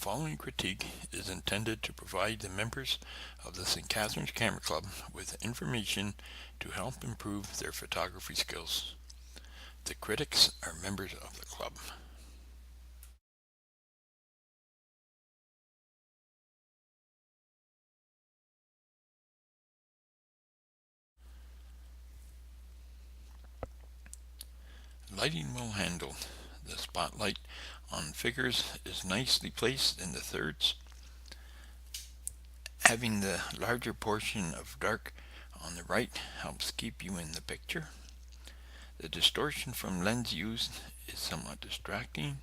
following critique is intended to provide the members of the St. Catharines Camera Club with information to help improve their photography skills. The critics are members of the club. Lighting well handled. The spotlight on figures is nicely placed in the thirds. Having the larger portion of dark on the right helps keep you in the picture. The distortion from lens used is somewhat distracting.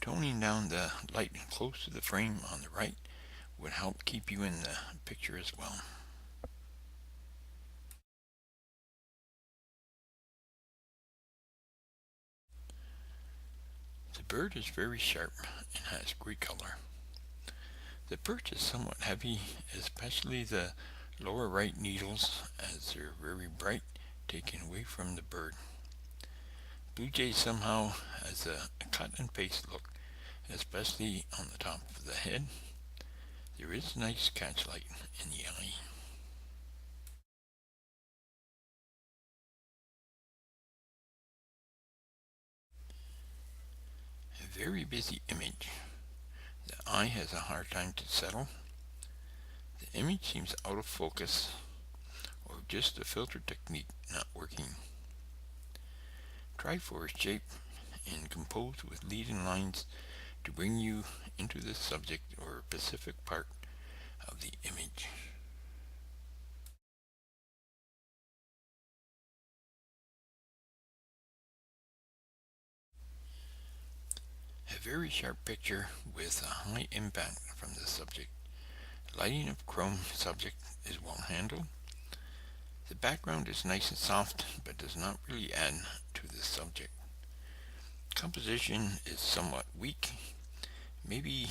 Toning down the light close to the frame on the right would help keep you in the picture as well. The bird is very sharp and has great color. The perch is somewhat heavy, especially the lower right needles, as they're very bright, taken away from the bird. Blue Jay somehow has a cut and paste look, especially on the top of the head. There is nice catch light in the eye. A very busy image. The eye has a hard time to settle. The image seems out of focus, or just the filter technique not working. Try forest shape and compose with leading lines to bring you into the subject or specific part of the image. A very sharp picture with a high impact from the subject. Lighting of chrome subject is well handled. The background is nice and soft, but does not really add to the subject. Composition is somewhat weak. Maybe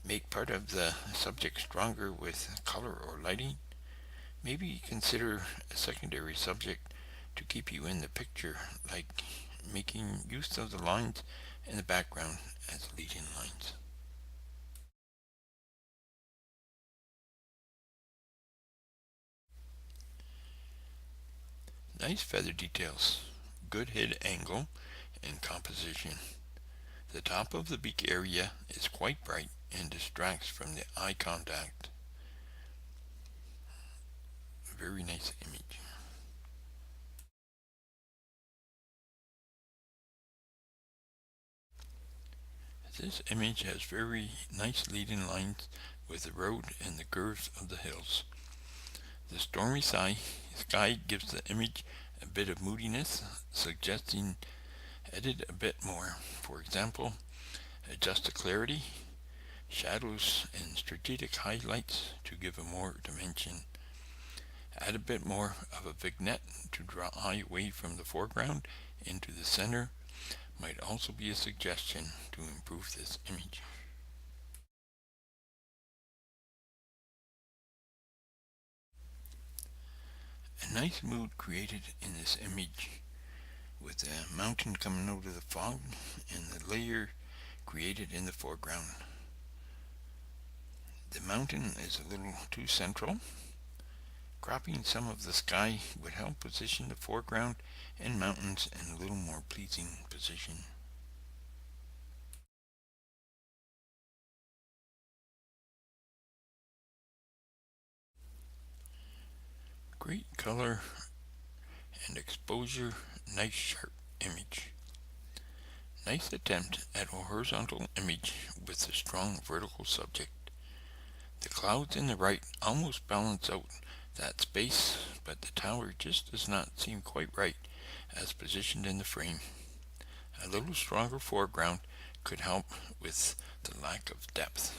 make part of the subject stronger with color or lighting. Maybe consider a secondary subject to keep you in the picture, like making use of the lines in the background as leading lines. Nice feather details, good head angle, and composition. The top of the beak area is quite bright and distracts from the eye contact. Very nice image. This image has very nice leading lines with the road and the curves of the hills. The stormy sky gives the image a bit of moodiness, suggesting edit a bit more. For example, adjust the clarity, shadows, and strategic highlights to give a more dimension. Add a bit more of a vignette to draw eye away from the foreground into the center might also be a suggestion to improve this image. A nice mood created in this image with the mountain coming out of the fog and the layer created in the foreground. The mountain is a little too central. Cropping some of the sky would help position the foreground and mountains in a little more pleasing position. Great color and exposure, nice sharp image. Nice attempt at a horizontal image with a strong vertical subject. The clouds in the right almost balance out that space, but the tower just does not seem quite right as positioned in the frame. A little stronger foreground could help with the lack of depth.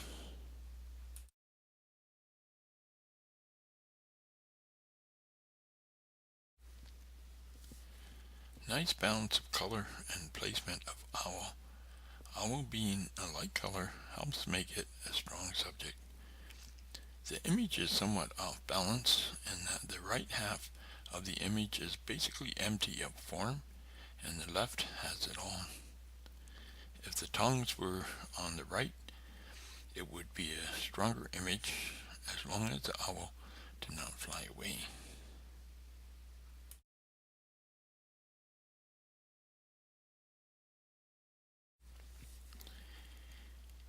Nice balance of color and placement of owl. Owl being a light color helps make it a strong subject. The image is somewhat off balance in that the right half of the image is basically empty of form and the left has it all. If the tongues were on the right, it would be a stronger image as long as the owl did not fly away.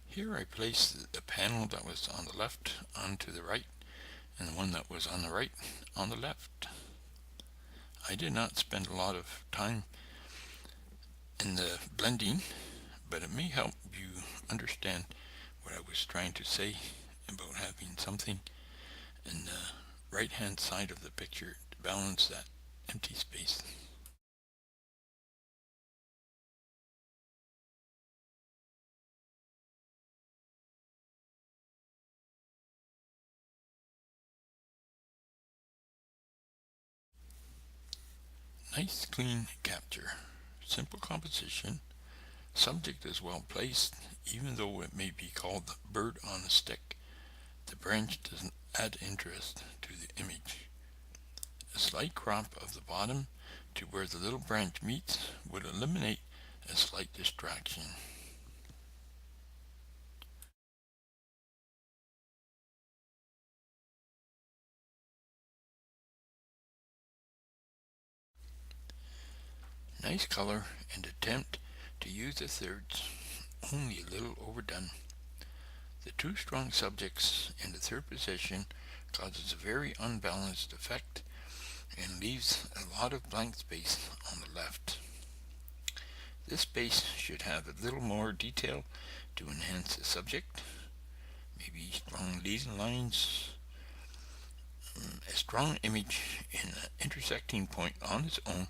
Here I placed the panel that was on the left onto the right and the one that was on the right on the left. I did not spend a lot of time in the blending, but it may help you understand what I was trying to say about having something in the right hand side of the picture to balance that empty space. Nice clean capture, simple composition, subject is well placed, even though it may be called bird on a stick. The branch doesn't add interest to the image. A slight crop of the bottom to where the little branch meets would eliminate a slight distraction. Nice color and attempt to use the thirds, only a little overdone. The two strong subjects in the third position causes a very unbalanced effect and leaves a lot of blank space on the left. This space should have a little more detail to enhance the subject, maybe strong leading lines. A strong image in an intersecting point on its own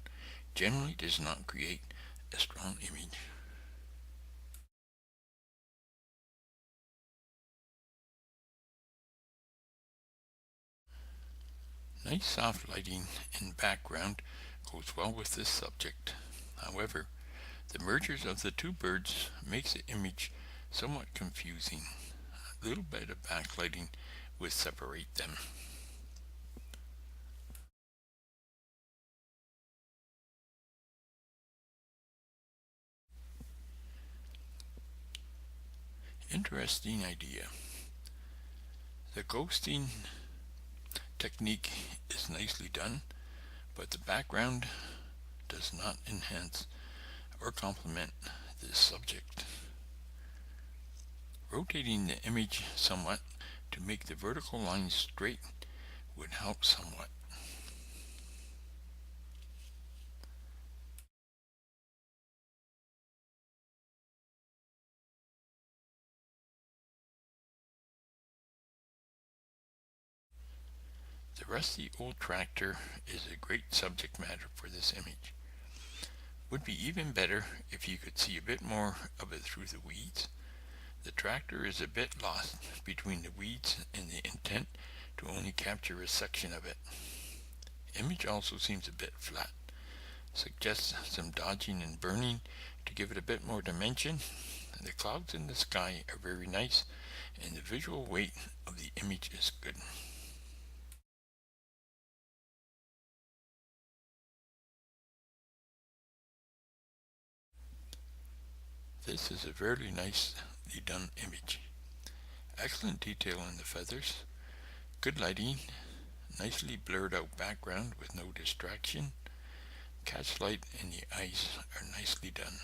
generally does not create a strong image. Nice soft lighting in background goes well with this subject. However, the mergers of the two birds makes the image somewhat confusing. A little bit of backlighting would separate them. Interesting idea. The ghosting technique is nicely done, but the background does not enhance or complement this subject. Rotating the image somewhat to make the vertical lines straight would help somewhat. The rusty old tractor is a great subject matter for this image. Would be even better if you could see a bit more of it through the weeds. The tractor is a bit lost between the weeds and the intent to only capture a section of it. Image also seems a bit flat. Suggests some dodging and burning to give it a bit more dimension. The clouds in the sky are very nice and the visual weight of the image is good. This is a very nicely done image. Excellent detail in the feathers, good lighting, nicely blurred out background with no distraction. Catch light in the eyes are nicely done.